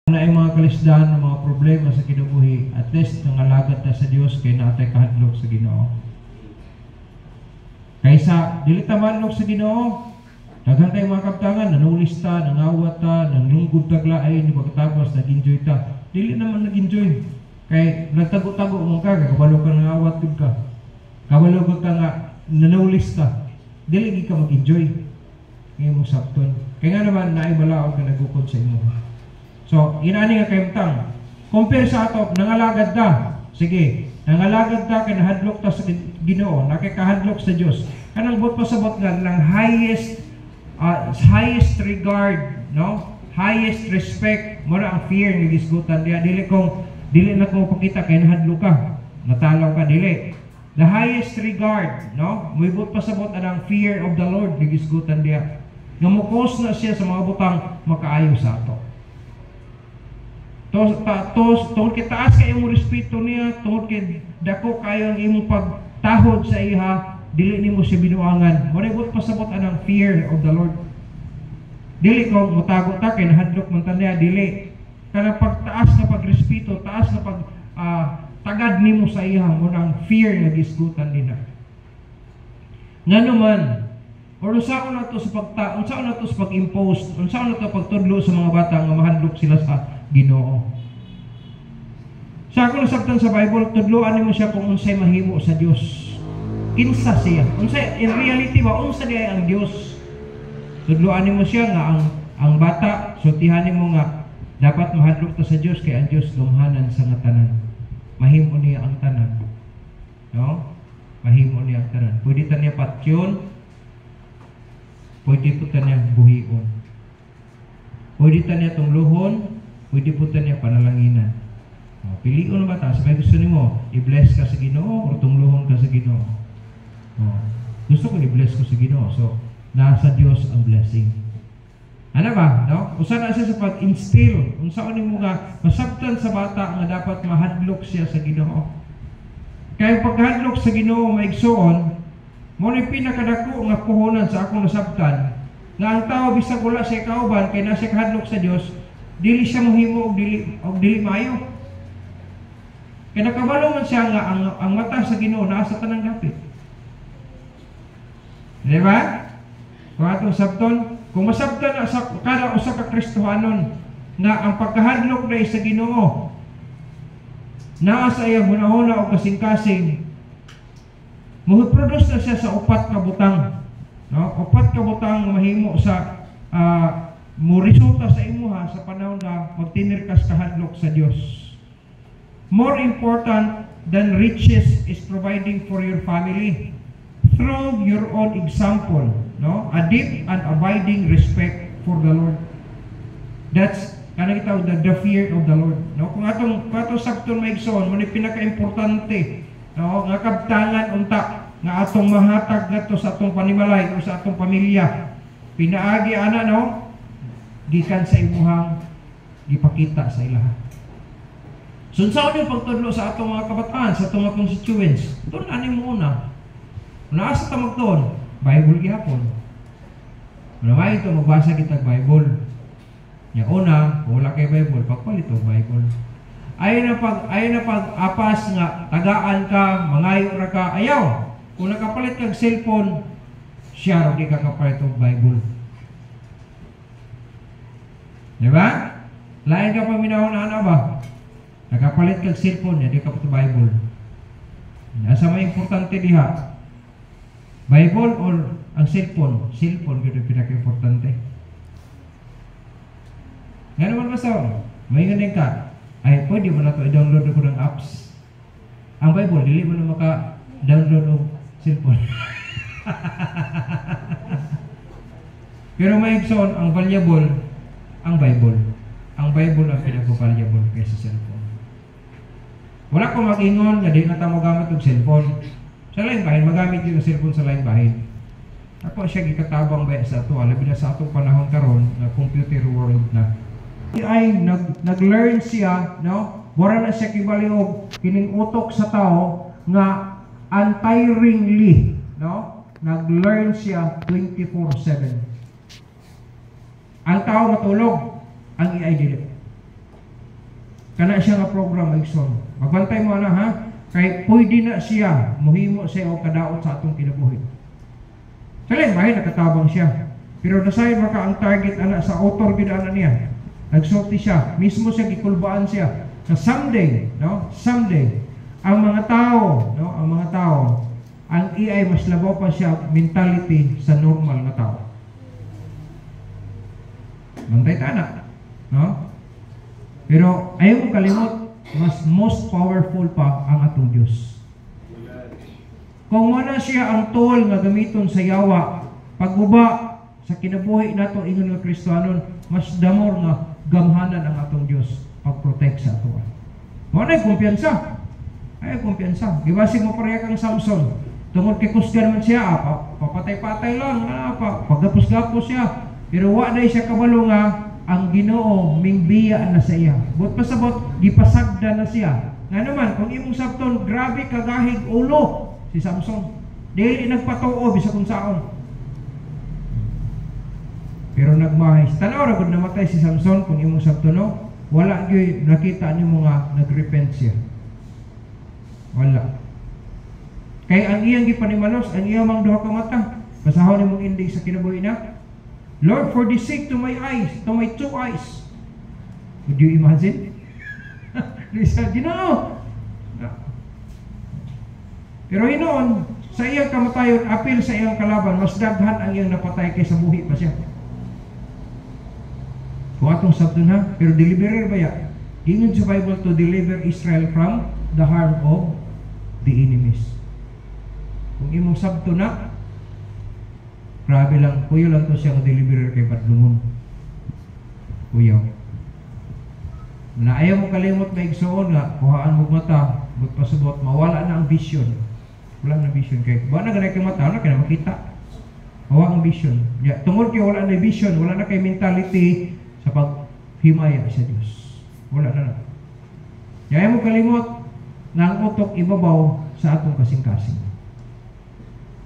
na ay mga kalisdahan ng mga problema sa kinabuhi, at least nangalagad na sa Dios kay naatay kahadlok sa Ginoo. Kaysa dili ta manlog sa Ginoo, daghan tay mga kabtangan, nanulis ta, nangawat ta, nanglungkod taglaay, ni pagkatapos nag-enjoy ta. Dili naman nag-enjoy. Kay nagtago-tago mo ka, kabalo ka nangawat gud ka. Kabalo ka nga nanulis ta. Dili gid ka mag-enjoy. Ngayon mo sabton. Kaya nga naman naay balaod ka nagukod sa imo. So, inani nga kayumtang. Compare sa ato, nangalagad ta. Sige, nangalagad ta kay nahadlok ta sa Ginoo, nakikahadlok sa Dios. Kanang bot pasabot nga ng highest regard, no? Highest respect, mura ang fear ni gisgutan diya. Dili na ko pakita kay nahadlok ka. Natalaw ka dili. The highest regard, no? Muibot pasabot ang fear of the Lord ni gisgutan diya. Nga mukos na siya sa mga butang makaayo sa ato. Tungkol kay taas kayo mo respeto niya, tungkol kay dako kayo ang imong pagtahod sa iha, dili nimo siya binuangan. Moribot pasabot anang fear of the Lord. Dili ko mutago ta kay nahadlok man ta niya, dili. Kanang pagtaas na pagrespeto, taas na pag tagad nimo sa iha, mo nang fear nga gisgutan nila. Nganuman, unsaon na to sa pag-impose, unsaon na to pagtudlo sa mga bata nga mahadlok sila sa Ginoo. Sa ako nasabtan sa Bible, tudloan nimo siya kung unsay mahimo sa Dios. Kinsa siya? Unsay in reality ba unsa diay ang Dios? Tudloan nimo siya nga ang bata sultihan nimo nga dapat mahadlok ta sa Dios kay ang Dios lumhanan sa nga tanan. Mahimo niya ang tanan. No? Mahimo niya ang tanan. Pwede ta niya patyon. Pwede po ta niya buhion. Pwede ta niya tungluhon. Pwede po ta niya panalanginan. Piliun ba ta? Sabay gusto nimo i-bless ka sa Ginoo o tungluhon ka sa Ginoo? Gusto ko i-bless ko sa Ginoo. So, nasa Dios ang blessing. Ano ba? No? Usa na siya sa pag-instill. Unsaon nimo nga masabtan sa bata nga dapat mahadlok siya sa Ginoo. Kaya paghadlok sa Ginoo maigsuon, mo ni pinakadako nga puhunan sa akong nasabtan nga ang tao bisag wala siya kauban kay nasa kahadlok sa Dios, dili siya mohimo og dili maayo. Kaya nakabalo man siya nga ang mata sa Ginoo naa sa tanang dapit. Di ba? Kung atong sabton, kung masabtan na sa kada usa ka Kristohanon nga ang pagkahadlok na sa Ginoo naa sa iyang hunahuna o kasing-kasing, muhiproduce na siya sa upat ka butang. No? Upat ka butang mahimo sa mo resulta sa imuha sa panahon na magtinirkas kahadlok sa Dios. More important than riches is providing for your family through your own example, no? A deep and abiding respect for the Lord. That's kanang itaw the fear of the Lord. No? Kung atong sabton maigsoon, mo ni pinaka-importante, no? Nga kabtangan unta nga atong mahatag ngadto sa atong panimalay o sa atong pamilya. Pinaagi ana, no? Gikan sa imuhang gipakita sa ilaha. Sunsaon yung pagtudlo sa atong mga kabataan, sa atong mga constituents. Doon ani mo una. Naasa ta magtuon, Bible gihapon. Unamay ito magbasa kita Bible. Ya una, kung wala kay Bible, pagpalit og Bible. Ayaw na pag apas nga tagaan ka, mangayo ra ka, ayaw. Kung nakapalit kag cellphone, siya di ka kapalit og Bible. Di ba? Lain ka pa minahon-ana ba? Nakapalit kag cellphone, di ka pa ito Bible. Asa may importante diha? Bible or ang cellphone? Cellphone yun yung pinaka-importante. Nga naman ba sa may ganing ka? Ay, pwede mo na ito i-download ko ng apps. Ang Bible, dili mo na maka-download ng cellphone. Pero may igsoon, ang valuable, ang Bible. Ang Bible ang pinaka-valuable kaysa cellphone. Wala ko mag-ingon nga di na tayo magamit ng cellphone. Sa lain bahin, magamit yung cellphone sa lain bahin. Ako siya gikatabang ba sa ito, alabi na sa itong panahon karon na computer world na. Ay nag-learn siya, no? Wala na siya kibaliog kining utok sa tao nga untiringly, no? Nag-learn siya 24/7. Ang tao matulog, ang AI dili. kana siya nga program igsoon. Magbantay mo ana ha, kay pwede na siya muhimo siya o kadaot sa atong kinabuhi. Salin bahay nakatabang siya. Pero nasayon maka ang target ana sa author gid ana niya. Nagsulti siya, mismo siya gikulbaan siya. Na someday, no? Someday ang mga tao, no? Ang mga tao, ang AI mas labaw pa siya mentality sa normal na tao. Bantay ta na, no? Pero ayaw mo kalimot, mas most powerful pa ang atong Diyos. Kung wala siya ang tool nga gamiton sa yawa, paguba sa kinabuhi nato ingon nga Kristiyanon, mas damor nga gamhanan ang atong Diyos pag-protect sa ato. Wala ay kumpiyansa. Ay kumpiyansa. Gibasig mo pareha kang Samson. Tungod kay kusgan man siya, papatay-patay lang, pagdapos-gapos siya. Pero wa na siya kabalo nga ang Ginoo mingbiya na sa iya. But pasabot, gipasagda na siya. Nga naman, kung imong sabton, grabe kagahig ulo si Samson. Dili nagpatuo bisa kung saon. Pero nagmahis. Tanaw ra gud namatay si Samson kung imong sabton, no? Wala gyud nakita nimo nga nagrepent siya. Wala. Kay ang iyang gipanimalos, ang iyang mang duha ka mata, basahon nimong ending sa kinabuhi na. Lord, for the sake to my eyes, to my two eyes. Would you imagine? Lisa, Ginoo. Pero hinoon, sa iyang kamatayon, apil sa iyang kalaban, mas daghan ang iyang napatay kaysa buhi pa siya. Kung atong sabton ha, pero deliverer ba ya? Ingon sa Bible to deliver Israel from the harm of the enemies. Kung imong sabton na, grabe lang, kuyo lang to siya ang deliverer kay Badlungon. Kuyo. Na ayaw mo kalimot na igsoon nga, kuhaan mo mata, magpasabot, mawala na ang vision. Wala na vision kay. Ba na ganay kay mata, wala kay na makita. Mawala ang vision. Ya, tungod kay wala na vision, wala na kay mentality sa paghimaya sa Diyos. Wala na na. Ayaw mo kalimot na ang utok ibabaw sa atong kasing-kasing.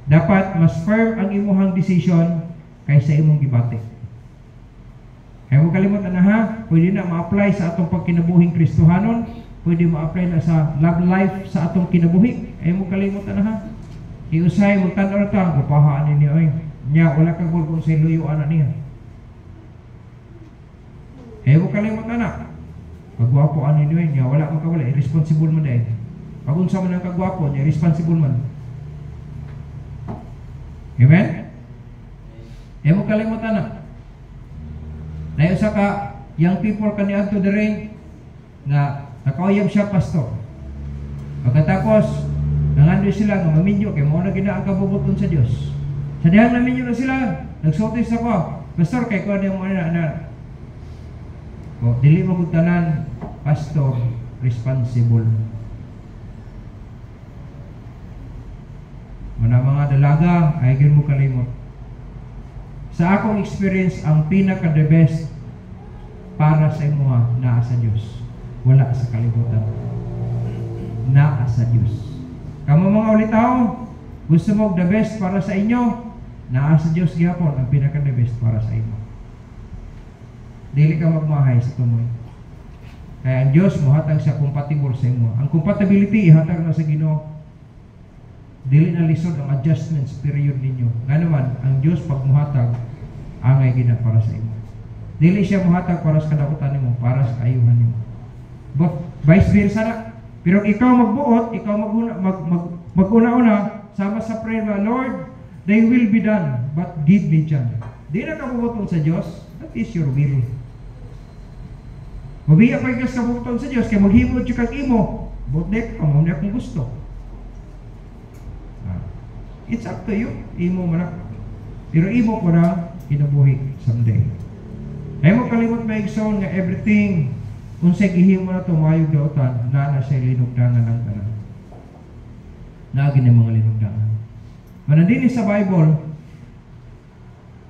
Dapat mas firm ang imuhang decision kaysa imong gibati. Ayaw mo kalimot na ha, pwede na ma-apply sa atong pagkinabuhing Kristohanon, pwede ma-apply na sa love life sa atong kinabuhi. Ayaw mo kalimot na ha. Iusay mo tanong ta, gupahaan ninyo ay. Nya wala kang gulgong sa luyuan na niya. Ayaw mo kalimot na. Pagwapoan ninyo ay, nya wala kang kawala, irresponsible man dahil. Pag unsa man ang kagwapo, nya irresponsible man. Amen? Ayaw mo kalimot na. Dahil sa ka, young people kaniad to the ring, na nakauyab siya pastor. Pagkatapos, nangando sila nga maminyo kay mo na gina ang kabubuton sa Dios. Sa dihang naminyo na sila, nagsotis ako, pastor kay ko yung mga na. O, dili mo tanan, pastor, responsible. Mga dalaga, ay mo kalimot. Sa akong experience, ang pinaka-the best para sa imuha, naa sa Diyos. Wala sa kalibutan. Naa sa Diyos. Kamu mga ulitaw, gusto mo the best para sa inyo, naa sa Diyos gyapon ang pinaka-the best para sa inyo. Dili ka magmahay sa tumoy. Kaya ang Diyos mohatag sa compatible sa inyo. Ang compatibility ihatag na sa Ginoo. Dili na lisod ang adjustments period ninyo. Nga naman, ang Diyos pag muhatag, angay gina para sa inyo. Dili siya muhatag para sa kadakutan nimo, para sa kaayuhan nimo. But vice versa na. Pero ikaw magbuot, ikaw maguna-una, sama sa prayer na, Lord, thy will be done, but give me chance. Di na kabubuton sa Diyos, that is your will. Mabiya pa yung kabubuton sa Diyos, kaya maghimod yung kag imo, but dek, amo na kung gusto. It's up to you. Imo man. Pero imo ko na kinabuhi someday. Ay mo kalimot ba igsoon nga everything unsay gihimo na tumayog daotan na siya linugdangan ng tanan. Nagin ang mga linugdangan. Manandini sa Bible,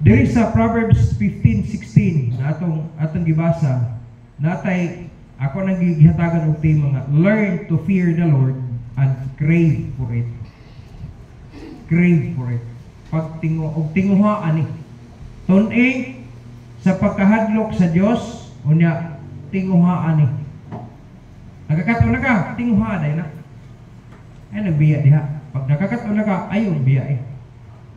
there is a Proverbs 15:16 na atong gibasa. Natay ako nang gihatagan og tema nga learn to fear the Lord and crave for it. Crave for it. Tinguha ani. Tun-ing sa pagkahadlok sa Dios, unya tinguha ani. Nagkakataon na ka, tinguha day na. Ay nagbiya diha. Pag nakakataon na ka, ayon biya eh.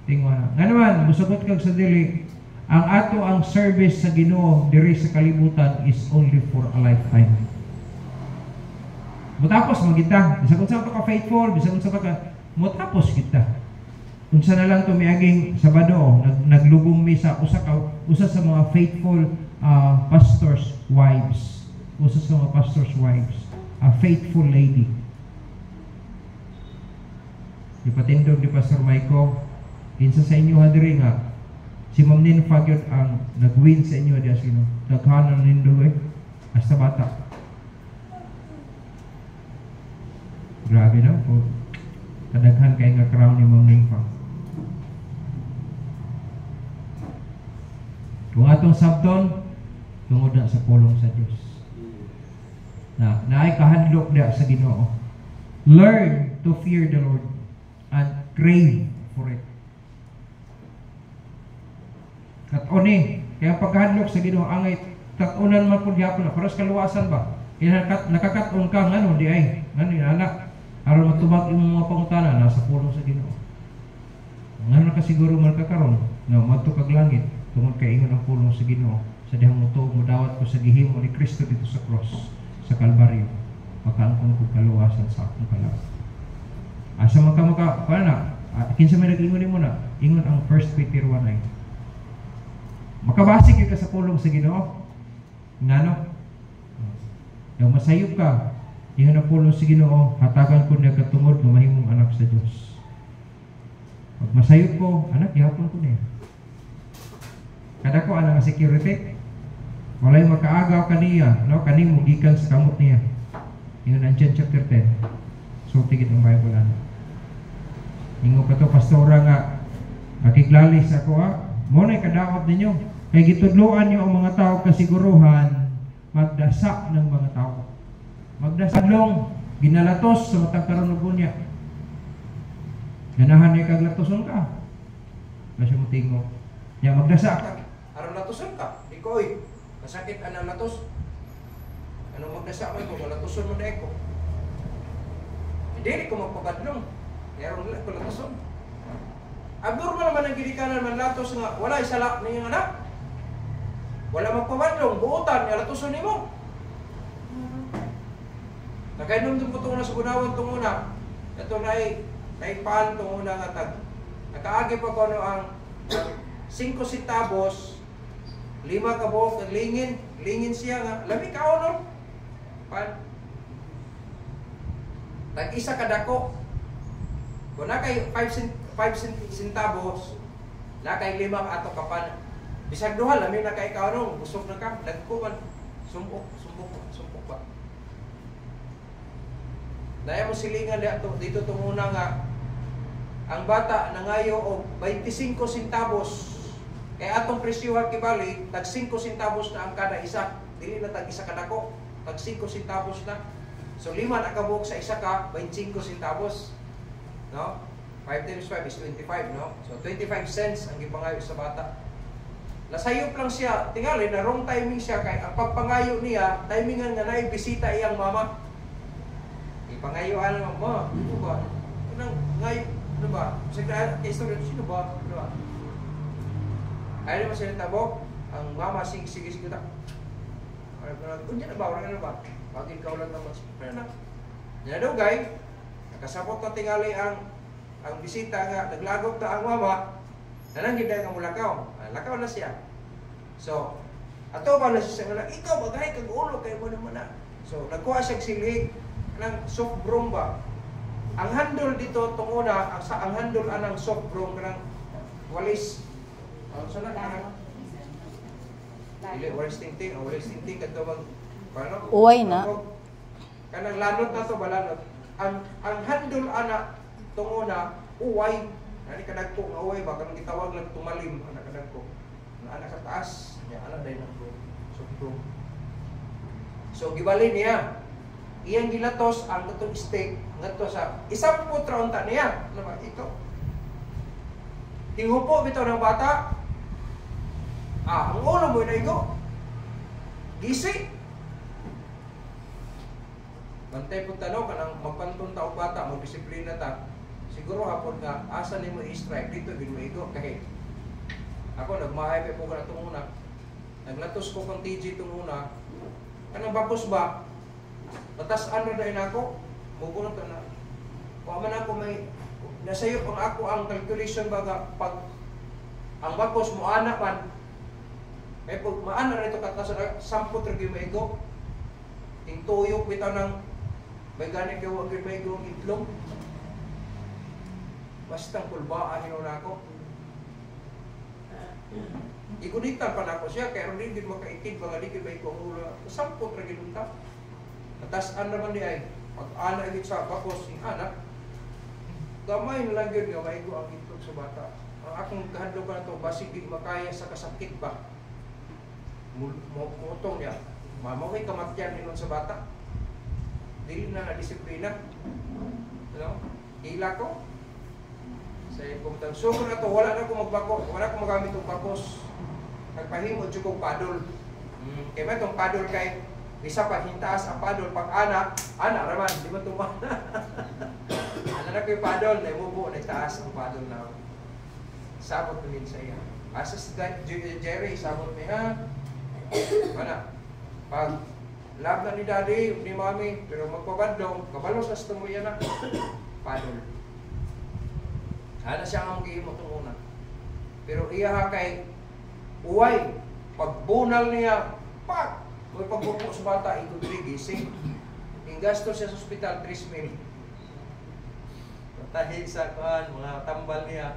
Tinguha na. Nga naman, musugot kag sa dili, ang ato ang service sa Ginoo diri sa kalibutan is only for a lifetime. Mutapos magita, bisag unsa ka faithful, bisag unsa ka mutapos kita. Unsa na lang to miaging Sabado, naglubong mi sa usa sa mga faithful pastors' wives. Usa sa mga pastors' wives, a faithful lady. Ipatindog ni Pastor Maiko, kinsa sa inyo hadiri nga si Ma'am Nin Fagyot ang nag-win sa inyo diya sino. Daghanan nindo hasta bata. Grabe na po. Kadaghan kay nga crown ni Ma'am Nin Fag. Kung atong sabton, tungod na sa pulong sa Diyos. Naay kahadlok diya sa Ginoo. Learn to fear the Lord and crave for it. Katoni, kaya pagkahadlok sa Ginoo angay tatunan man pud gyapon na para sa kaluwasan ba? Kaya nakakaton ka ngano di ay, ngano anak aron matubag imong mga pangutana nasa pulong sa Ginoo. Ngano ka siguro man kakaron nga madto kag langit tungod kay ingon ang pulong sa Ginoo sa dihang mutuog modawat ko sa gihimo ni Kristo dito sa cross sa Kalbaryo. Makaangkon ko kaluwasan sa akong kalag. Asa man ka pana kinsa may nag-ingon nimo na ingon ang 1 Peter 1:9. Makabasig ka sa pulong sa Ginoo. Ngano? Yung masayop ka, ingon ang pulong sa Ginoo, hatagan ko niya katungod nga mahimong anak sa Dios. Pag masayop ko, anak gihapon ko niya. Kada ko ana nga security, walay makaagaw kaniya, no? Kanimo gikan sa kamot niya. Ingon ang John chapter 10. So tigit ang Bible ana. Ingon pa to pastora nga nakiglalis ako mo na kadaot ninyo. Kay gitudloan niyo ang mga tao kasiguruhan magdasa ng mga tao. Magdasadlong ginalatos sa matag karon ug unya. Ganahan ni kag latoson ka. Basta mo tingo. Ya magdasa ka. Aron latoson ka. Ikoy, kasakit ana latos. Ano magdasa man ko latoson mo dai ko. Dili ko magpabadlong. Yaron la ko latoson. Abnormal man ang gidikanan man latos nga wala isala ning anak. Wala magpabadlong, buutan nga latoson nimo. Nakainom din po itong una sa gunawan itong una. Ito naipaan itong una nga tag. Nakaagi pa ko ang 5 centavos, 5 kabok, lingin siya nga. Lami ka no? Pan. Tag-isa kadako. Kung na kay 5 centavos, na kay 5 ato kapan. Bisag duha, lami na kay ikaw no? Busog na ka, lagko man. Sumbok ba? Daya mo silingan dito itong una nga ang bata nangayo og 25 centavos kay atong presyohan kibali tag 5 centavos na ang kada isa, dili na tag isa kadako, tag 5 centavos na. So 5 na kabuk sa isa ka 25 centavos, no? 5 times 5 is 25, no? So 25 cents ang gipangayo sa bata. Nasayop lang siya, tingali na wrong timing siya kay ang pagpangayo niya timingan nga naay bisita iyang mama. Ipangayoan naman mo, ano ba? Anong ngayon, ano ba? Sige, istorya, sino ba? Ano ba? Ayaw naman sila tabok, ang mama, sige, ta. Kunyan na ba? Orang na ba? Pagin ka ulang naman. Ano na? Yan daw, guy. Nakasabot na tingali ang bisita nga, naglagok na ang mama, nananggid na ang mulakaw. Lakaw na siya. So, ato ba na siya nga, ikaw, bagay, kag-ulo, kayo mo naman na. So, nagkuha siya silig, ng soft broom ba? Ang handle dito itong una, ang handle anang soft broom ng walis. Saan na kanang? Walis tingting. Walis tingting ka ito paano? Uway na. Kanang lanot na ito, balanot. Ang handle ana itong una, uway. Nani kadagko nga uway ba? Kanang gitawag lang tumalim. Anak kadagko. Anak sa taas. Anak dahil ng soft broom. So, gibali niya. Iyang gilatos ang itong steak ngadto sa isang putra unta niya. Ano ba? Ito. Tinghupo bitaw ng bata. Ang ulo mo na igo. Gisi. Bantay po tanong kanang magpantun ta og bata, magdisiplina ta. Siguro hapon nga asa nimo i-strike dito gid mo igo kay ako nagmahay pa po kana tong una. Naglatos ko kang TG tong una. Kanang bakos ba? Batas ano dai nako? Mugunot na. Wa man ako may nasayo pang ako ang calculation baga pag ang bakos mo ana man. Kay pag maana na ito katas sampot ra gyud maigo. Ting tuyok bitaw ng may gani kay wa gyud maigo ang itlog. Basta kulbaan hinon ako. Igunitan pa na ako siya kaya ron din makaitid mga ligid may kuula. Sampot ra gyud ta. Tatas-an naman di ay pag ana gyud sa bakos ing anak. Gamay na lang gyud nga maigo ang itlog sa bata. Ang akong kahadlok na to basig di makaya sa kasakit ba. Mutong niya. Mamaway kamatyan ninon sa bata. Dili na disiplina. Ano? Hila ko. Sa pagtang sugod na to, wala na ko magbako, wala ko magamit ng bakos. Nagpahimo jud kog padol. Kaya man tong padol kay bisa pa hintaas ang padol pag ana raman di man tuma. Ana na koy padol, na mubo na taas ang padol na. Sabot min sa iya. Asa si Jerry sabot mi ha. Mana? Pag love na ni daddy, ni mami, pero magpabadlong, kabalos sa tumuya na. Padol. Ana siya ang gihimo tong una. Pero iya kay uway pagbunal niya pak may pagbuko sa bata ito dili gising. Ing gasto siya sa ospital 3,000. Patahil sa kan mga tambal niya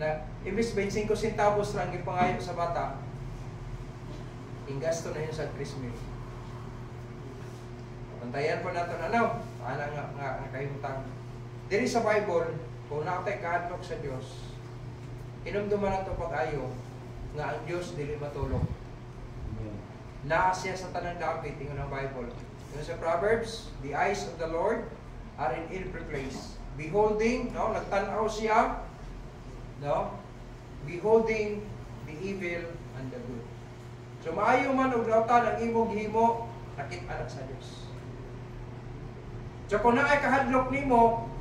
na imbis 25 centavos lang gipangayo sa bata. Ing gasto na yun sa 3,000. Pantayan pa nato ano? Ana nga kahimtang. Diri sa Bible kung nakatay kahadlok sa Diyos, inumduman na ito pag-ayo nga ang Diyos dili matulog. Naa siya sa tanang dapit, tingnan ang Bible. Tingnan sa Proverbs, the eyes of the Lord are in every place. Beholding, no, nagtanaw siya, no, beholding the evil and the good. So maayo man og dautan ang imong himo, nakit-anak sa Diyos. So kung naay kahadlok nimo,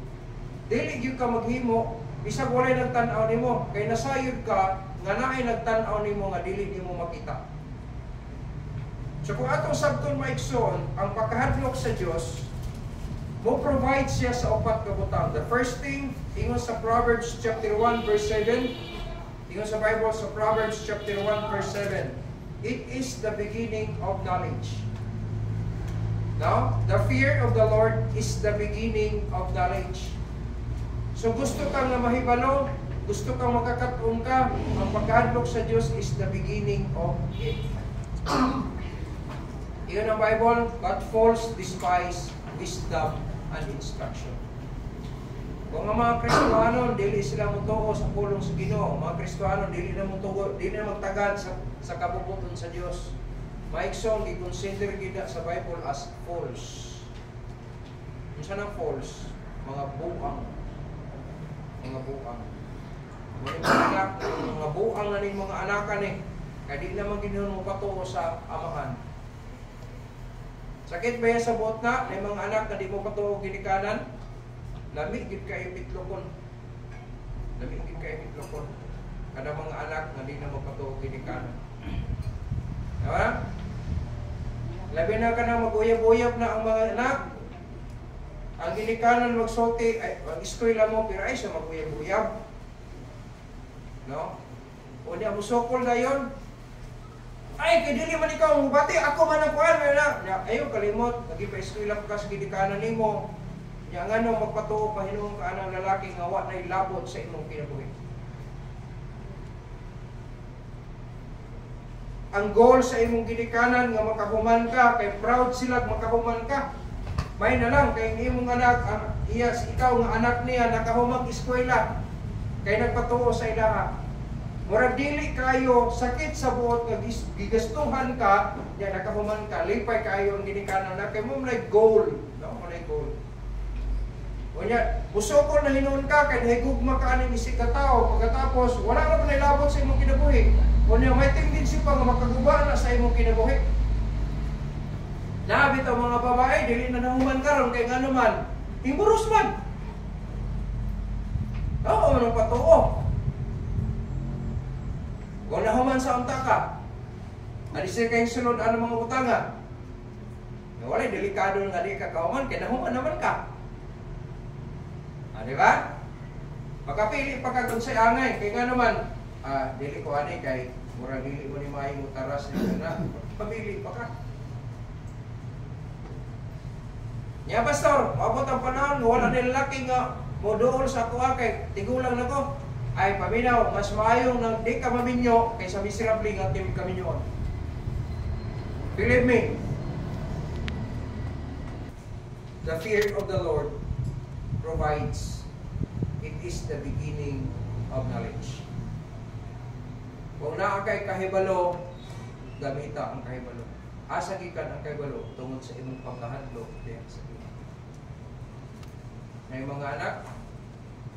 dili gyud ka maghimo bisag walay nagtan-aw nimo kay nasayod ka nga naay nagtan-aw nimo nga dili nimo makita. So kung atong sabton maigsoon ang pagkahadlok sa Dios mo provide siya sa upat ka butang. The first thing ingon sa Proverbs chapter 1 verse 7, ingon sa Bible sa Proverbs chapter 1 verse 7, it is the beginning of knowledge. Now, the fear of the Lord is the beginning of knowledge. So gusto kang na mahibalo, gusto kang makakatun ka, ang pagkahadlok sa Diyos is the beginning of it. Iyon ang Bible, but fools despise wisdom and instruction. Kung ang mga Kristohanon, dili sila mutuo sa pulong sa Ginoo. Mga Kristohanon, dili na mutuo, dili na magtagad sa kabubuton sa Diyos. Maiksong, i-consider gida sa Bible as fools. Yung saan ang fools? Mga buang. Mga buang. Mga buang na ning mga anakan eh. Kaya di naman ginoon mo patuo sa amahan. Sakit ba yan sa buot na? May mga anak na di mo patuo ginikanan? Lamig gid kayo pitlokon. Lamig gid kayo pitlokon. Kada mga anak na di na mo patuo ginikanan. Diba? Labi na ka na mag-uyab-uyab na ang mga anak. Ang ginikanan magsulti, ay, ang eskwela mo, pero ay siya mag-uyab-uyab. No? O niya, musokol na yun. Ay, kadili man ikaw, bati, ako man ang kuhan, ayaw kalimot, nag-ipa-eskwela ka sa ginikanan ni mo. Yang ano, magpatuo pa hinuong ka ng lalaki nga wa na ilabot sa imong kinabuhi. Ang goal sa imong ginikanan nga makahuman ka, kay proud sila makahuman ka. May na lang, kay imong anak, ikaw nga anak niya, nakahumag eskwela, kay nagpatuo sa ilaha. Murag dili kayo, sakit sa buot, nga gigastuhan ka, niya nakahuman ka, lipay kayo ang ginikanan na, kay mo may goal. No? Mo may goal. O niya, busokon na hinuon ka, kay nahigugma ka aning isig ka tao, pagkatapos, wala na pa nilabot sa imong kinabuhi. O niya, may tendency pa nga makaguba na sa imong kinabuhi. Nabit ang mga babae, dili na nahuman karon kay ngano man, imburos man. Oo, manong patuo. Kung nahuman sa unta ka, alisir kayong sunod ang mga utanga. Wala, delikado nga di ka kauman, kaya nahuman naman ka. Di ba? Pagkapili pa ka kung sa angay, kaya nga naman, dili ko ani kay murang dili mo ni maayong utaras na pamili pa ka. Nya pastor, maabot ang panahon, wala na lalaki nga moduol sa ako kay tigulang na ko. Ay paminaw, mas maayong nang di ka maminyo kaysa miserable nga tim kaminyoon. Believe me, the fear of the Lord provides. It is the beginning of knowledge. Kung naa kay kahibalo, gamita ang kahibalo. Asa gikan ang kahibalo tungod sa imong pagkahadlok diha sa Ginoo. Nay mga anak,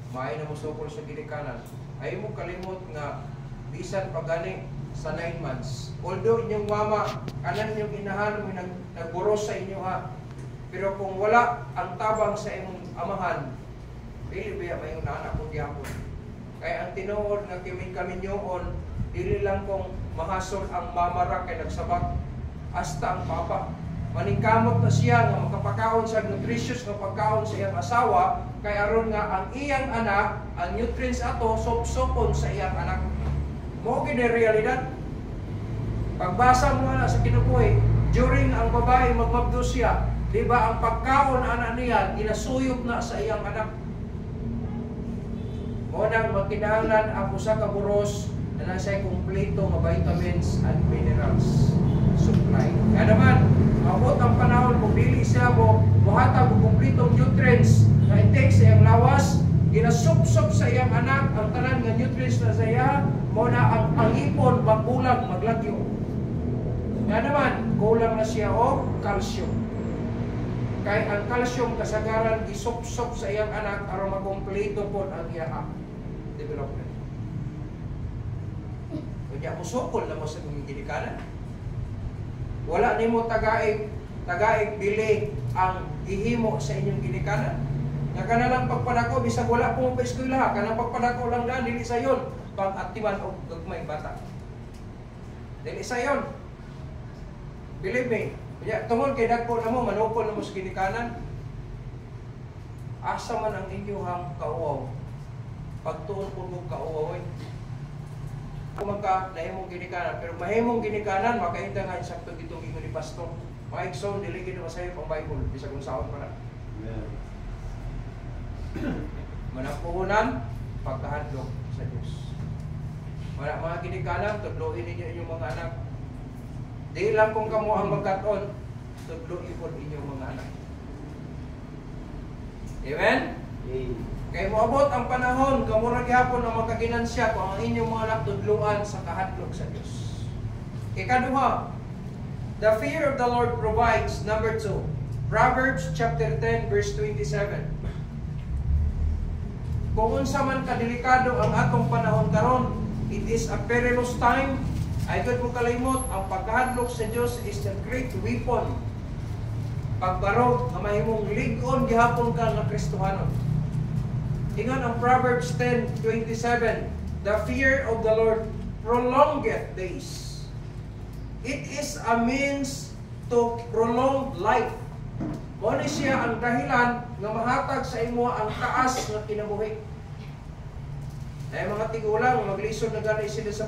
may na musukol sa ginikanan. Ay mo kalimot nga bisan pagani sa 9 months. Although inyong mama, kanan inyong inahan mo nagburos sa inyo ha. Pero kung wala ang tabang sa imong amahan, dili ba may anak ko gyapon. Kaya ang tinuod nga kaminyoon, dili lang kung mahasol ang mamara kay nagsabak hasta ang papa. Maningkamot na siya nga makapakaon sa nutritious nga pagkaon sa iyang asawa kay aron nga ang iyang anak, ang nutrients ato sopsopon sa iyang anak. Mao gid ang realidad. Pagbasa mo na sa kinabuhi, during ang babae magmabdo siya, di ba ang pagkaon anak niya ginasuyop na sa iyang anak. Mao nang magkinahanglan ang usa ka buros na nasa kumpleto nga vitamins and minerals supply. Kaya naman, mabot ang panahon kung dili siya mo buhatag og kumpletong nutrients na intake sa iyang lawas, ginasupsop sa iyang anak ang tanan nga nutrients na sa iya, mo na ang ipon magbulag, maglagyo. Kaya naman, kulang na siya og calcium. Kaya ang calcium kasagaran gisupsop sa iyang anak aron makumpleto pod ang iyang development. Kaya musukol na mo sa ginikanan. Wala nimo tagaig dili ang ihimo sa inyong ginikanan. Nga kanalang pagpadako bisag wala po pa eskwela, kanang pagpadako lang daan dili sayon pag-aktiban og gagmay bata. Dili sayon. Believe me, kaya tungod kay dagko na mo manukol na mo sa ginikanan. Asa man ang inyong kauwaw. Pagtuon po mo kauwaw. Kumagka na imong ginikanan, pero mahimong ginikanan makainda nga sakto gitong ingon ni pastor. Mga igsoon dili gid masayo ang Bible bisag kung saon pa na. Manapuhunan pagkahadlok sa Dios. Wala mga ginikanan, tudloin ninyo inyong mga anak. Di lang kung kamo ang magkaton, tudloin po inyong mga anak. Amen? Kaya moabot ang panahon, kamura gihapon ang makaginansya kung ang inyong mga anak tudluan sa kahadlok sa Dios. Ikaduha, the fear of the Lord provides. Number 2, Proverbs chapter 10 verse 27. Kung unsa man kadelikado ang atong panahon karon, it is a perilous time. Ay gud mo kalimot, ang pagkahadlok sa Dios is the great weapon. Pagbarog nga mahimong lig-on gihapon ka nga Kristohanon. Ingon ang Proverbs 10:27, the fear of the Lord prolongeth days. It is a means to prolong life. Mao ni siya ang dahilan nga mahatag sa imo ang taas nga kinabuhi. Ay mga tigulang maglisod na gani sila sa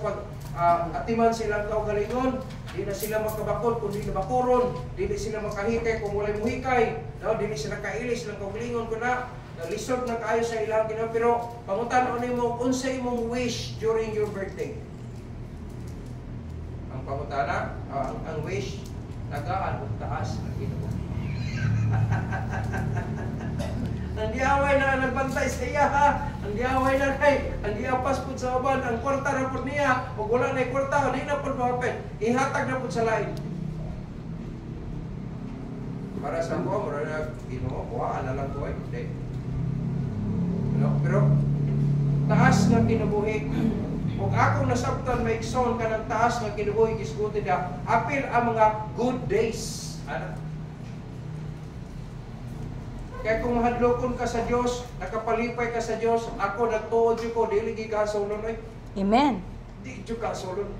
atiman silang kaugalingon, di na sila makabakod kung di na bakuron, di sila makahikay kung walay muhikay, no? Di sila kailis silang kaugalingon ko na lisod na kayo sa ilang Ginoo, pero pangutan-on nimo unsa imong wish during your birthday. Ang pangutana, ang wish nagaan ug taas na Ginoo. Ang diaway na nagbantay sa iya ha. Ang diaway na kay, ang diapas pud sa uban, ang kwarta ra pud niya, ug wala nay kwarta, di na pud mahapit. Ihatag na pud sa lain. Para sa ko, mura na Ginoo, kuhaan na lang ko ay. No? Pero taas nga kinabuhi. Kung akong nasabtan maigsoon ka ng taas nga kinabuhi, gisgutin na apil ang mga good days. Ano? Kaya kung mahadlokon ka sa Dios, nakapalipay ka sa Dios, ako nagtuod jud ko dili gi ka sulon oy. Amen. Di jud ka sulon.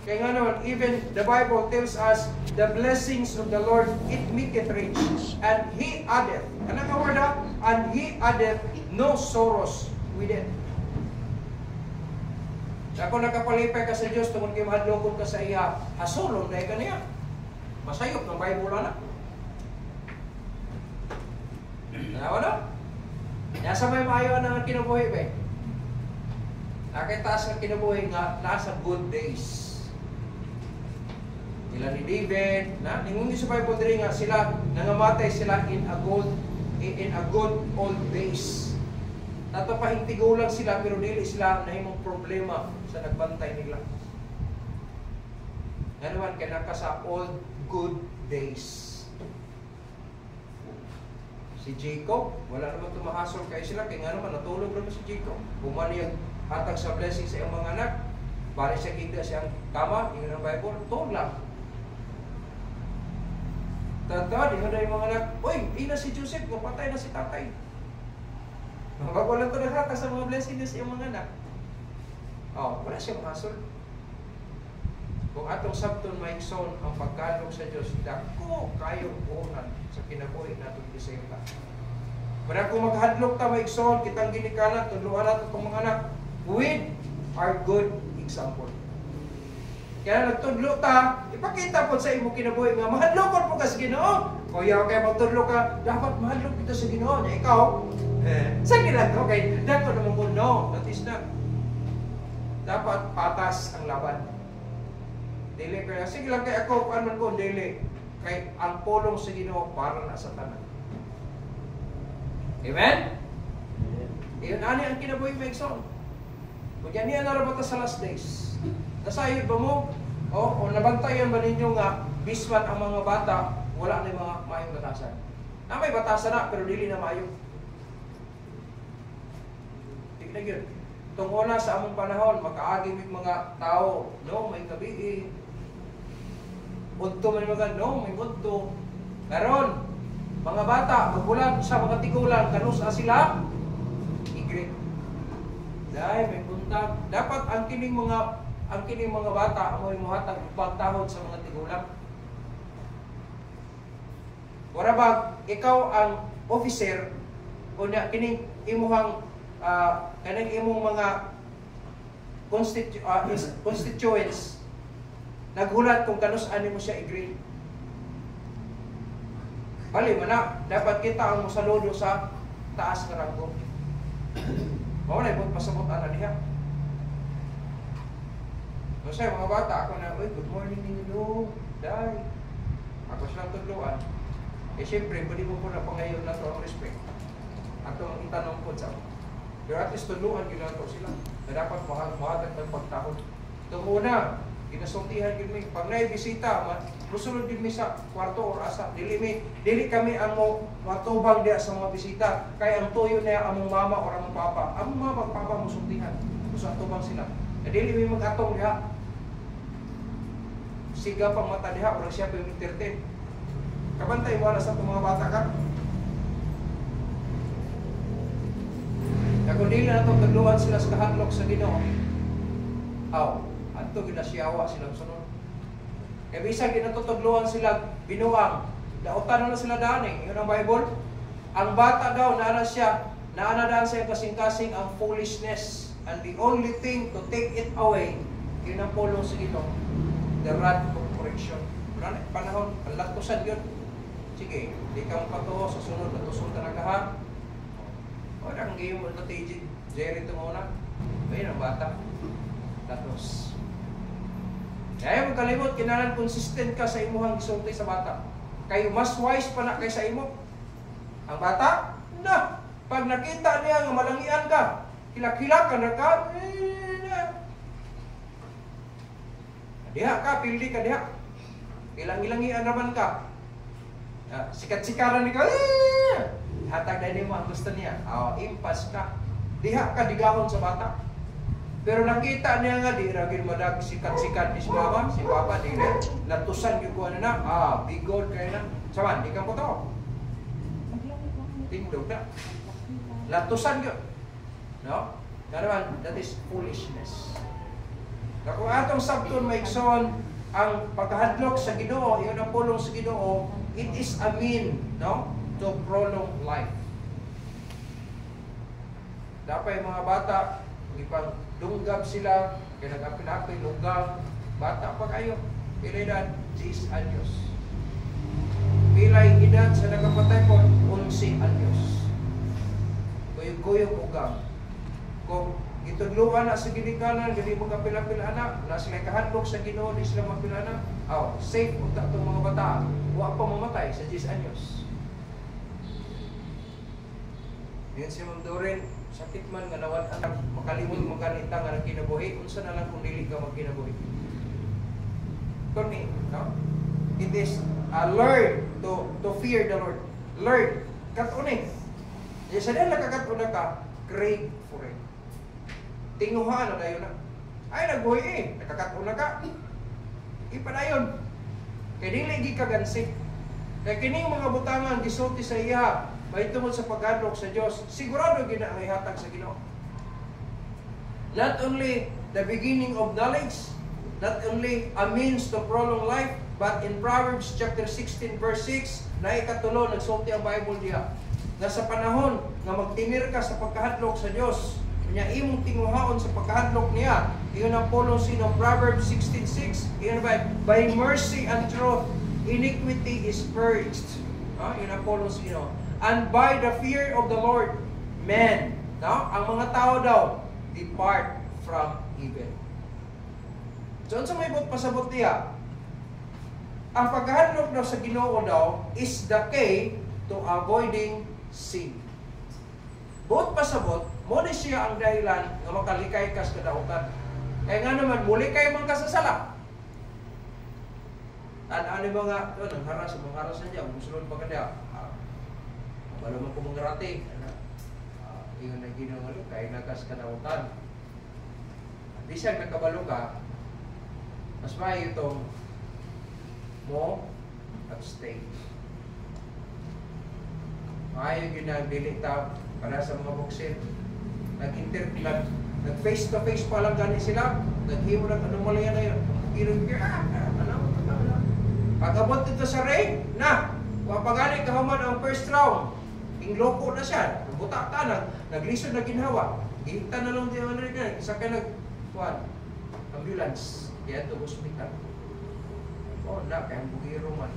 Kaya nga naman, even the Bible tells us, the blessings of the Lord, it maketh rich. And He addeth, anong ka word ha? And He addeth no sorrows with it. Ako nakapalipay ka sa Diyos, tungkol kayo mahadlokon ka sa iya, hasulon dahil ka niya. Masayop ng Bible na. Tanawa na? Nasa may maayo na ang kinabuhi ba? Nakitaas ang kinabuhi nga, nasa good days. Sila ni David, na ningundi sa Bible diri nga sila nangamatay sila in a good old days. Tato pa hintigulang sila pero dili sila nahimong problema sa nagbantay nila. Nga naman kaya naka sa old good days. Si Jacob, wala naman tumahasol kayo sila kaya nga naman natulog naman si Jacob. Bumaniyag hatag sa blessing sa iyong mga anak. Bari siya kita siyang kama, yun ang Bible, tulog lang. Tata, di nga na yung mga anak, uy, ina si Joseph, mapatay na si tatay. Mabagulang ko nakata sa mga blessing na siya mga anak. Oh, wala siyang hasol. Kung atong sabton maigsoon ang pagkalong sa Diyos, dako kayong unan sa kinabuhi natin Disyemba. Para kung maghadlok ta maigsoon, kitang ginikanan, tuluan natin itong mga anak, with our good example. Kaya nagtudlo ta, ipakita po sa imo kinabuhi nga mahadlokon po ka sa Ginoo. Kuya kay magtudlo ka, dapat mahadlok kita sa Ginoo. Nya ikaw, sa ginagawa kay dako naman po no, that is not. Dapat patas ang laban. Dili kaya sige lang kay ako kuan man ko dili kay ang pulong sa Ginoo para na sa tanan. Amen. Iyon ani ang kinabuhi maigsoon. Kunya niya narabata sa last days. Nasayod ba mo? O nabantayan ba ninyo nga bisman ang mga bata wala na mga mayong batasan? Na may batasan na pero dili na mayo. Tignan yun. Tungkol na sa among panahon, makaagim yung mga tao, no, may gabi udto man mga, no, may udto. Karon, mga bata, magbulag sa mga tigulang, kanusa sila, igrit. Dahil may buntag. Dapat ang kining mga bata amoy muhatag pagtahod sa mga tigulang. Wala ba ikaw ang officer o na kining imuhang kanang imong mga constituents naghulat kung kanus-ani mo siya i-grade. Bali man na, dapat kita ang mosaludo sa taas nga ranggo. Mao na ibot pasabot ana diha. So mga bata, ako na, good morning ninyo, day. Ako silang tudluan. Siyempre, pwede mo po na pangayon na ito ang respect. At ang itanong po sa pero at least tudluan yun na ito sila. Na dapat mahatag ng pagtahod. Itong una, ginasultihan yun may. Pag naibisita, musulod yun may sa kwarto or asa. Dili kami ang matubang diya sa mga bisita. Kaya ang tuyo na among mama or among papa. Among mama, papa mo sultihan. Gusto ang tubang sila. Dili may mag-atong diya. Siga pang mata diha, orang siya pa yung entertain. Kabantay mo na sa itong mga bata ka. Kung dili na itong tagluhan sila sa kahadlok sa Ginoo, ato ginasyawa silang sunod. Kaya bisag ginatutugluhan sila binuang, dautan na sila dani. Yun ang Bible. Ang bata daw, naana daan sa kasing-kasing ang foolishness. And the only thing to take it away, yun ang pulong sa Ginoo. The rod of correction. Panahon, palatusan yun. Sige, di ka mapatuho sa sunod na tusong talaga ha. O, ang gayon mo na tijid. Jerry ito muna. Ayun ang bata. Latos. Kaya mong kalimot, kinalan consistent ka sa imuhang gisulti sa bata. Kayo mas wise pa na kaysa imo. Ang bata, na, pag nakita niya nga malangian ka, kilak-kilak ka na ka, diha ka, pildi ka diha. Ilang-ilangian naman ka. Sikat-sikaran ni ka, hatag na mo ang gusto niya. Impas ka. Diha ka, digahon sa bata. Pero nakita niya nga, di ragin madag sikat-sikat ni si mama, si papa, di rin. Latusan yung kuha na, bigod kayo na. Saman, di ka po to. Tindog na. Latusan yun. No? Kanaman, that is foolishness. Na kung atong sabton maigsoon ang pagkahadlok sa Ginoo, iyon ang pulong sa Ginoo, it is a mean, no, to prolong life. Dapat yung mga bata, ipang lunggab sila, kaya nag-apil-apil, lunggab, bata pa kayo, pilay 10 anyos. Pilay edad sa nagapatay ko, 11 anyos. Guyog-guyog ugang. Kung itudluan na sa ginikanan, hindi mo kapila-pila anak, na sila kahadlok sa Ginoo, di sila mapila anak, safe po itong mga bata, huwag pa mamatay sa 10 anyos. Yan si Ma'am Doreen, sakit man nga nawan anak, makalimot makanita nga ng kinabuhi, unsa na lang kung dili ka magkinabuhi. Kuni, no? It is learn to fear the Lord. Learn. Katuni. Di sa nila kakatuna ka, crave for it. Tinguhan na dayon na. Ay, nagbuhi eh. Nakakatuna ka. Ipadayon. Kaya dili gikagansi. Kaya kining mga butangan, gisulti sa iya, may tungod sa pagkadlok sa Diyos, sigurado gina ang ihatag sa Ginoo. Not only the beginning of knowledge, not only a means to prolong life, but in Proverbs chapter 16 verse 6, na ikatulo, nagsulti ang Bible diya, na sa panahon nga magtinir ka sa pagkahadlok sa Diyos, niya imong tinguhaon sa pagkahadlok niya, iyon ang pulong sino, Proverbs 16:6, iyon by mercy and truth, iniquity is purged. Iyon ang pulong sino. And by the fear of the Lord, men, ang mga tao daw, depart from evil. So, sa may pasabot niya, ang pagkahadlok daw sa Ginoo daw is the key to avoiding sin. Buot pasabot, mo ni siya ang dahilan nga makalikay ka sa kadautan. Kaya nga naman, muli kayo mga kasasala. Ano mga, nangharas na niya, musulod pa ka niya. Wala mo kong rati. Iyon na ginawalo, kaya nakas kadautan. Bisag nakabalo ka, mas may itong mo abstain. Maayo ginagdilita para sa mga buksit. Nag-face to face pa lang gani sila. Naghimo ng anomalya na yun. Pag-abot dito sa ring, wapagani kahuman ang first round. Ingloko na siya. Buta ka naglisod na ginhawa. Ihita na lang diyan na isa ka ambulance. Kaya ito hospital. Kaya bugiro man.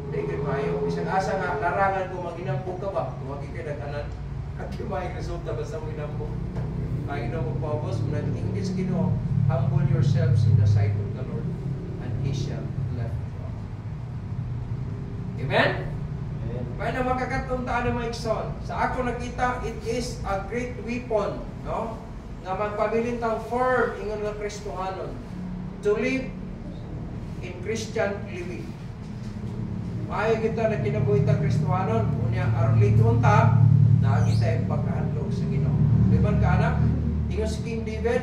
Hindi kayo mayo. Isang asa nga, larangan ko maginampog ka ba? Huwag kayo nag-anan. At yung may resulta basta mo ginampog. Paginaw mo pa, boss, nag-English Ginoo, humble yourselves in the sight of the Lord, and He shall lift you up. Amen? May na makakatuntaan ng mga ikson. Sa ako nakita, it is a great weapon, no? Nga magpabilintang firm ingon nga Kristohanon to live in Christian living. Maayo kita na kinabuhitang Kristohanon, unya aron litunta, nakakita yung pagkahadlok sa Ginoo. Diban ka anak? Ingon si King David,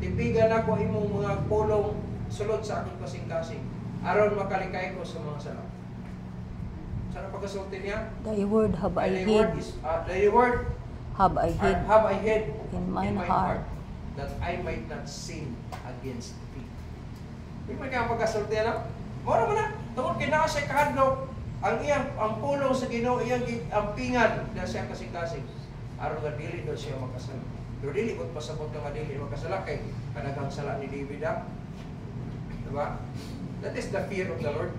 tipigan ako imong mga pulong sulod sa akong kasing-kasing, aron makalikay ko sa mga sala. Sana pagkasulti niya? Thy word have I hid. Thy word Have I hid in mine heart, that I might not sin against thee. Di man kaya pagkasulti na? Mora mo na. Tungkol kinaka siya kahadlok, ang pulong sa Ginoo, iyang ampingan na siya kasing-kasing. Aron nga dili daw siya makasala. Pero dili ko pasabot nga dili makasala kay kanagang sala ni David. Diba? That is the fear of the Lord.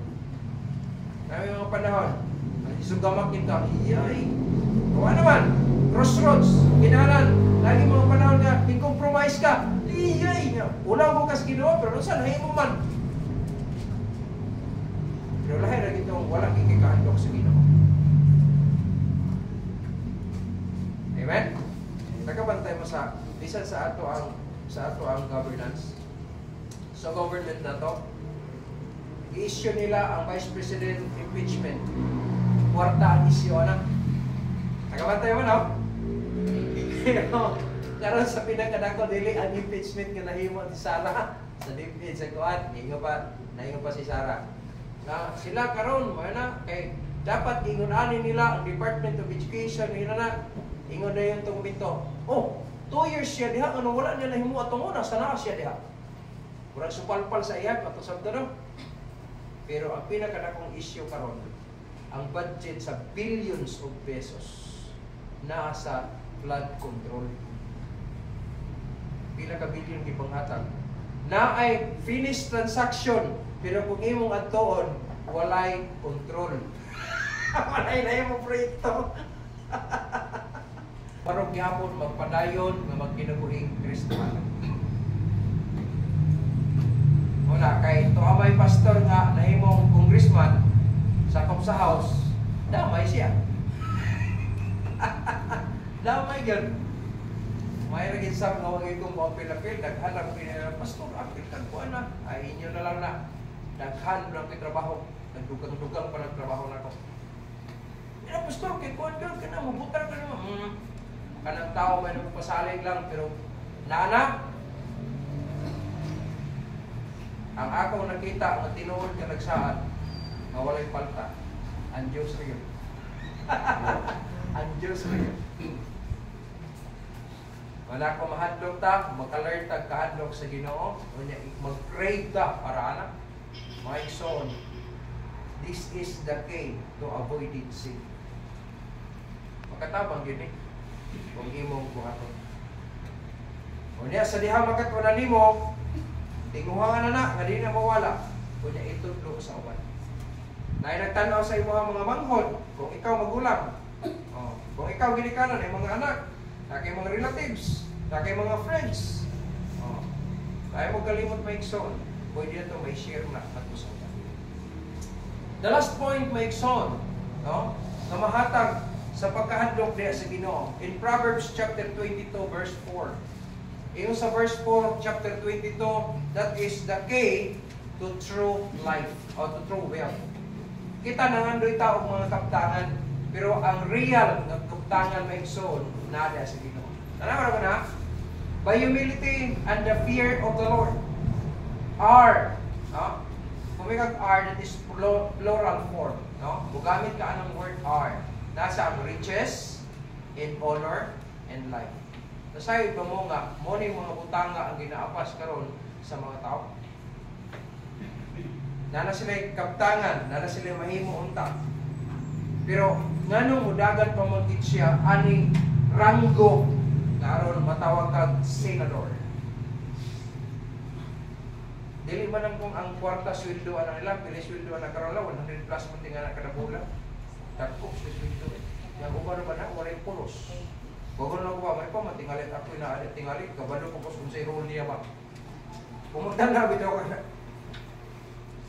May mga panahon, sugamak kita, iyay. Kung ano man, crossroads, kinahalan, lagi mga panahon nga, in-compromise ka, iyay. Ulang mo kas Ginoo, pero saan, mo man. Pero lahir na itong walang kikikahandok sa Ginoo. Amen? Nakabantay mo sa, bisan sa ato ang governance. Sa government na to, i-issue nila ang Vice President impeachment. Kwarta ang isyo na. Nakabantay mo, no? Karon sa pinakadako dili ang impeachment nga nahimo si Sara sa DepEd sa kuan, naingo pa si Sara. Na sila karon mana kay dapat ingon-ani nila ang Department of Education, na ingon na yung itong bito. Oh, 2 years siya diha, ano wala niya na himuha itong una, sana siya diha. Murag supalpal sa iyan, patusab na. Pero ang pinakadakong issue karon, ang budget sa billions of pesos na sa flood control. Pila ka billion gipanghatag. Na ay finished transaction, pero kung imong adtoon, walay control. Walay na imong proyekto. Parang gyapon magpadayon nga magkinabuhing Kristiyano. Wala kay tuamay pastor nga nahimong congressman sakop sa house, damay siya. Damay gyud. May ra gid sa nga wag ikong apil-apil, daghan pinila pastor apil kan ko ana. Ay inyo na lang na. Daghan lang kay trabaho, nagdugang-dugang pa nagtrabaho nako. Ina pastor kay kuan ka mo butar ka na. Kanang tao may nagpasalig lang pero nana ang ako nakita nga tinuod ka nagsaan nga walay palta. Ang Diyos riyo. Ang Diyos riyo. Wala ko mahadlok ta, maka-learn tag kahadlok sa Ginoo, unya mag-crave ta para ana. My son, this is the key to avoid sin. Makatabang yun kung imong buhaton. Unya sa diha makat wala nimo, tinguhangan na nga di na mawala. Unya itudlo sa uban. Nay nagtanaw sa imong mga manghod, kung ikaw magulang. Oh, kung ikaw ginikanan ay mga anak, na kay mga relatives, na kay mga friends. Oh. Kaya mo kalimot maigsoon, pwede na ito may share na sa uban. The last point maigsoon, no? Na mahatag sa pagkahadlok diya sa Ginoo. In Proverbs chapter 22 verse 4. Yung sa verse 4 of chapter 22, that is the key to true life or to true wealth. Kita nangandoy tao mga kaptangan, pero ang real na kaptangan maigsoon nada sa Ginoo. Tanawa ko na? By humility and the fear of the Lord. R, no? Kumikag R, that is plural form, no? Bugamit ka anong word R. Nasa ang riches, in honor, and life. Nasayod ba mo nga, mo ni mga butanga ang ginaapas karon sa mga tao. Nana sila kaptangan, nana sila mahimo unta. Pero nganong mudagan pa mo siya ani ranggo karon matawag kag senador. Dili man ang kung ang kwarta sweldo ana nila, pili sweldo ana karon la 100 plus man tinga na kada bulan. Dako sa sweldo. Yang ubar man na walay pulos. Bago na ko ba, may pa matingalit ako na tingalit, kabalo ko kung sa role niya ba. Pumunta na bitaw ka na.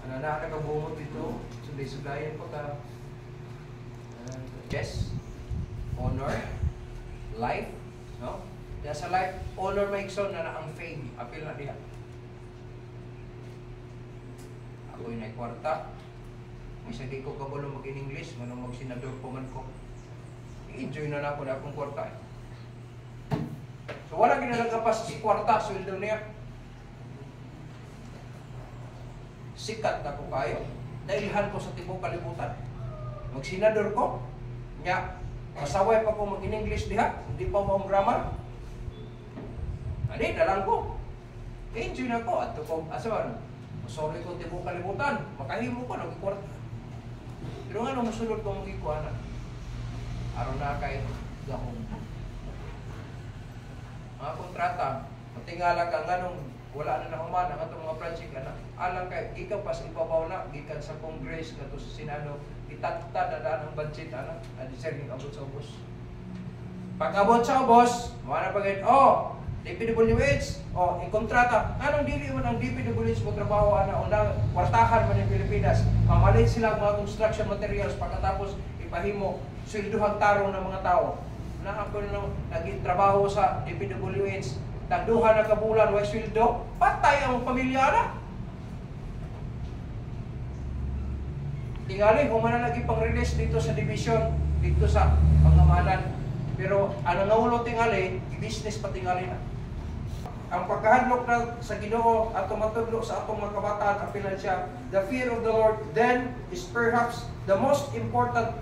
Ano na nakabumot dito, sunday-sundayan po ka. Yes, honor, life, no? Kaya sa life, honor maigsoon na ang fame, apil na diha. Ako yung naikwarta, may di ko kabalo mag-in-English, manong mag-senador po man ko. I-enjoy na ako na akong kwarta. So wala ginalagapas si kwarta, sweldo niya. Sikat na ko kayo. Nailhan ko sa tibok kalibutan. Magsenador ko. Nya, masaway pa ko mag-in-English diha. Hindi pa mo grammar. Ani, dalang ko. Enjoy na ko. At ko, asaman, masorry ko tibok kalibutan. Makahimo ko, nagkwarta. Pero nga nung masunod ko magikuha na. Araw na kay gahong. Mga kontrata, matingala ka nga nung wala na nahuman ang atong mga project na alang kay ikaw pas ibabaw na gikan sa Congress ngadto sa Senado itatad na daan ang budget ana adi sir ning abot sa ubos. Pag abot sa ubos, mo na pagit DPWH ikontrata anong dili man ang DPWH mo trabaho ana unang kwartahan man ng Pilipinas. Mamalit sila mga construction materials pagkatapos ipahimo sweldohang tarong ng mga tao. Na ako nagtrabaho sa DPWH, tagduha na kabulan, way sweldo, patay ang pamilya na. Tingali, kung man na nagipang-release dito sa division, dito sa pangamalan. Pero ano naulo tingali, i-business pa tingali na. ang pagkahadlok na sa Ginoo at tumatudlo sa atong mga kabataan, apilan siya, the fear of the Lord then is perhaps the most important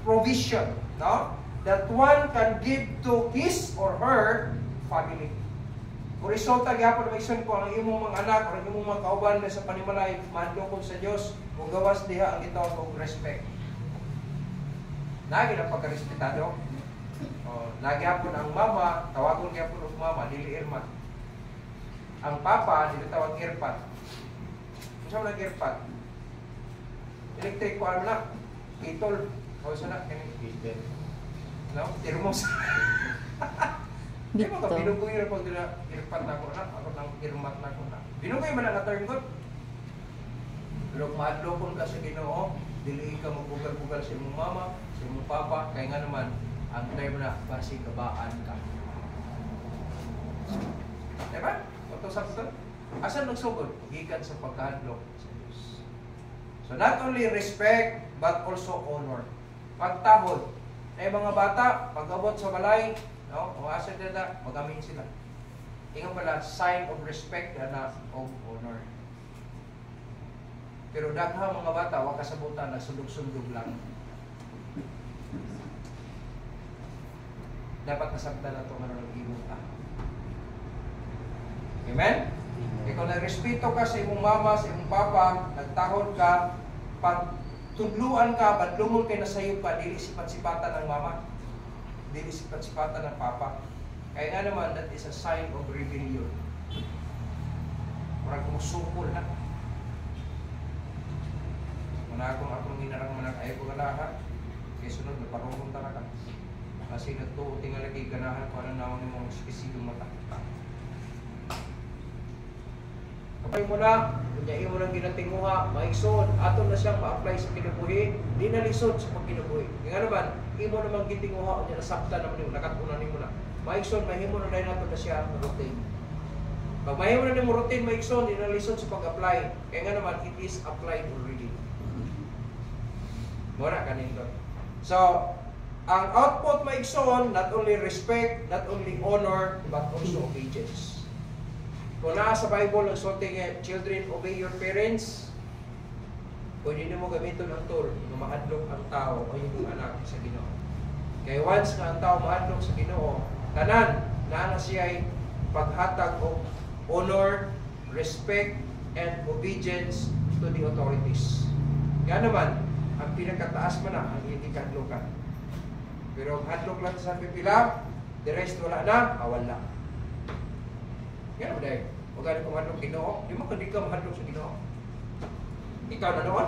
provision, no? That one can give to his or her family. Kung resulta gyapon ng ison ko ang imong mga anak o ang imong mga kauban sa panimalay, madlokon sa Dios, ug gawas diha ang gitawag og respect. Lagi na pagkarespetado. Lagi hapon ang mama, tawagon gyapon og mama, dili Irma. Ang papa, dili tawag Irpat. Unsa man ang Irpat? Electric ko ano na, kitol. O sa na, kini. No? Termos. Di ba ka, binugoy na pag nila Irpat na ako na, ako nang Irmat na ako na. Binugoy man ang term ko. Pero maadlokon ka sa Ginoo, dili ka magbugal-bugal sa imong mama, sa imong papa, kaya nga naman, ang term na, basi kabaan ka. Diba? Ito sakto. Asan nagsugod? Gikan sa pagkahadlok sa Diyos. So not only respect, but also honor. Pagtahod. Na mga bata, pag-abot sa balay, no? Kung asa nila, magamin sila. Ingat pala, sign of respect na of honor. Pero dagha mga bata, wag kasabutan, nagsundog-sundog lang. Dapat nasabtan na ito ng imong ta. Amen? Kung nagrespeto ka sa imong mama, sa imong papa, nagtahod ka, pag tudluan ka, badlungol kay nasayop ka, dili sipat-sipatan ng mama, dili sipat-sipatan ng papa. Kaya nga naman, that is a sign of rebellion. Parang kumusukol na. Muna akong hinarang manak, ayaw ko ganahan, kaya sunod, naparungon talaga. Kasi nagtuo, tingala kay ganahan ko anong naman yung mga spesidong mata. Kapag mo na, kunyain mo ng ginatinguha, maigsoon, ato na siyang ma-apply sa kinabuhi, di na lisod sa pagkinabuhi. Nga naman, imo namang gitinguha, o niya nasakta naman yung nakatunan mo na. Maigsoon, mahimo na dahil nato na siya routine. Pag mahimo na mo routine, maigsoon, di na lisod sa pag-apply. Kaya nga naman, it is applied already. Mura kanin doon. So, ang output maigsoon, not only respect, not only honor, but also obedience. Kung naa sa Bible, nagsulti nga, children, obey your parents, pwede nyo mo gamitin ang tool na mahadlok ang tao o yung anak sa Ginoo. Kaya once na ang tao mahadlok sa Ginoo, tanan, na siya ay paghatag o honor, respect, and obedience to the authorities. Kaya naman, ang pinakataas man na, ang hindi kahadlokan. Pero hadlok lang sa pipila, the rest wala na, wala. Yan mo dahil. Huwag ganun kung hadlok Ginoo. Di mo hindi ka mahadlok sa Ginoo. Ikaw na noon.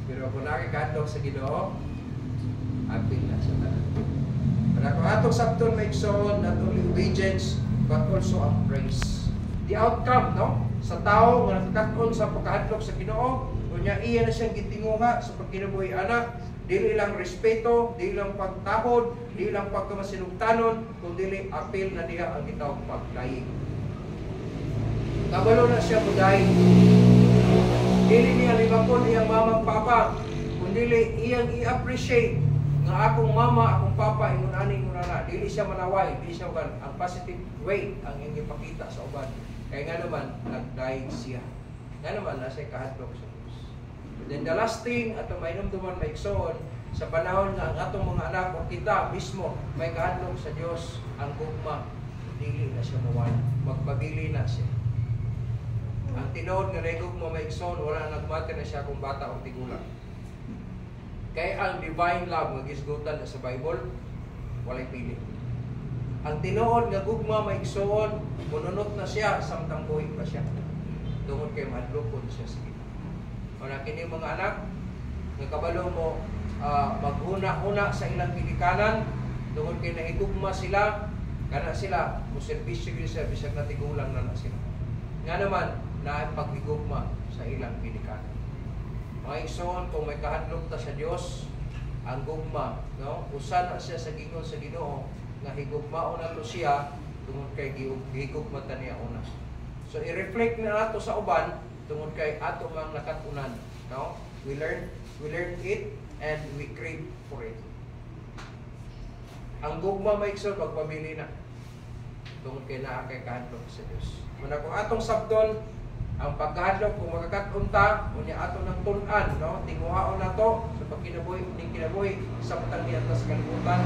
Pero kung nakikahadlok sa Ginoo, apil na sa tanan. Pero kung atong sabton maigsoon, not only obedience, but also ang praise. The outcome, no? Sa tao, nga nakakaton sa pagkahadlok sa Ginoo, kunya iya na siyang gitinguha sa pagkinabuhi anak, dili lang respeto, dili lang pagtahod, dili lang pagkamasinugtanon, kundi apil na diha ang gitawag paglaying. Kabalo na siya muday. Dili niya libakon iyang mamang papa, kundi iyang i-appreciate nga akong mama, akong papa, ingon ani ingon ana. Dili siya manaway, dili siya ang positive way ang iyang ipakita sa uban. Kaya nga naman nagdayeg siya. Nga naman nasa kahadlok sa Diyos. Then the last thing, atong mainumduman maigsoon, sa panahon nga ang atong mga anak o kita mismo may kahadlok sa Diyos, ang gugma, dili na siya mawala. Magpabili na siya. Ang tinuod nga naigugma maigsoon, wala nagmatter na siya kung bata o tigulang. Kaya ang divine love nga gisgutan sa Bible, walay pili. Ang tinuod nga gugma maigsoon, mununot na siya, samtang buhay pa siya. Tungod kay madlokon siya sa Ginoo. Kaya kini mga anak, nga kabalo mo maghuna-huna sa ilang pilikanan, tungod kay nahigugma sila, kana sila, muserbisyo sila, bisag natigulang na sila. Nga naman, na paghigugma sa ilang pilikanan. Mga igsoon, kung may kahadlok ta sa Dios, ang gugma, no? Usa na siya sa gingon sa Ginoo, nga higugmaon na to siya, tungod kay higugma ta niya una. So i-reflect na nato sa uban tungod kay ato mang nakatunan, no? We learn it and we crave for it. Ang gugma maigsoon, magpabili na. tungod kay naa kay kahadlok sa Dios. Muna kung atong sabton ang pagkahadlok kung magkakat-unta unya ato ng tun-an, no, tinguhaon nato sa pagkinabuhi ning kinabuhi sa patang niya sa kalibutan.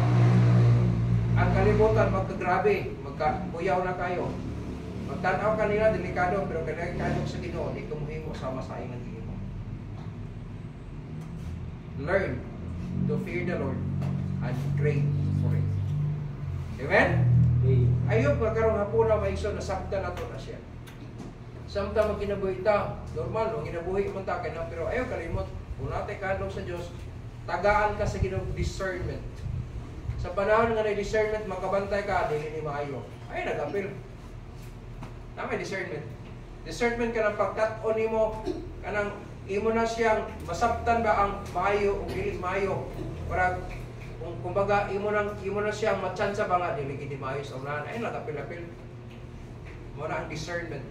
Ang kalibutan magkagrabe, magkabuyaw na kayo. Magtanaw kanila delikado pero kadaghan sa Ginoo di ko mohimo sama sa ingon Ginoo. Learn to fear the Lord and crave for it. Amen? Ayop magkaroon hapon na maigsoon na sabta na to na siya. Samtang magkinabuhi ta, normal, ang ginabuhi mo ta, pero ayaw kalimot, kung natin kahadlok sa Diyos, tagaan ka sa Ginoo discernment. Sa panahon nga na discernment, makabantay ka, dili ni maayo. Ay, nag-apil. May discernment. Discernment ka ng pagkat-on mo, kanang imo na siyang masabtan ba ang maayo o dili maayo. Para kung kumbaga imo na siyang matsansa ba nga dili kini maayo sa unahan. Ay, nag-apil-apil. Mo na ang discernment.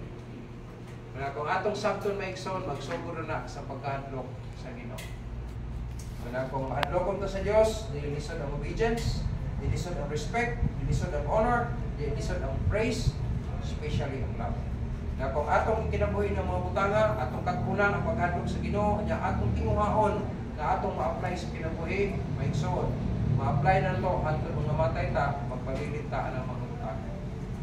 Kaya kung atong sabton maigsoon, magsugod na sa pagkahadlok sa Ginoo. Kaya kung hadlokon ta sa Dios, dilisod ang obedience, dilisod ang respect, dilisod ang honor, dilisod ang praise, especially ang love. Kaya kung atong kinabuhi ng mga butanga, atong katpunan ang paghadlok sa Ginoo, nya atong tinguhaon na atong ma-apply sa kinabuhi, maigsoon. Ma-apply na to hangtod mga matay ta, magpalilit ta ang mga butanga.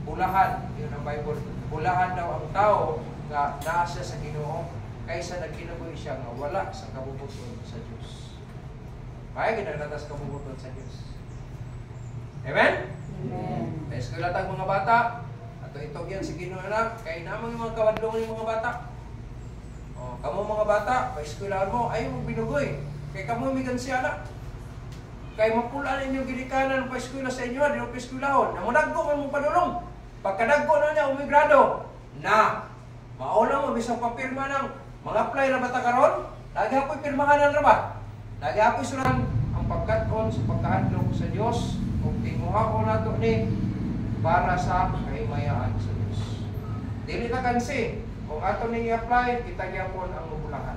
Bulahan, yun ang Bible. Bulahan daw ang tao nga nasa sa Ginoo kaysa nagkinabuhi siya nga wala sa kabubuton sa Dios. Kaya ginagnatas kabubuton sa Dios. Amen? Amen. Kaya eskwela mga bata, ato itog yan si Ginoo anak, kay namang yung mga kawadlong yung mga bata. O, kamo mga bata, pa-eskwelahan mo, ayaw mo binugoy. Kay kamo migan siya anak. Kay mapula ninyo ginikanan pa-eskwela sa inyo, di mo pa-eskwelahon. Namunagko man mo padulong. Pagkadagko na niya, umigrado. Na! Mauna mo, bisang papirma ng mga apply na bata karon, lagi ako'y pirmahanan na ba? Lagi ako'y sulan ang pagkat-on sa pagkahadlok sa Diyos kung tinguha ko na ito ni para sa kahimayaan sa Diyos. Dili na kansi, kung ato nang i-apply, kita gyapon ang mabulakan.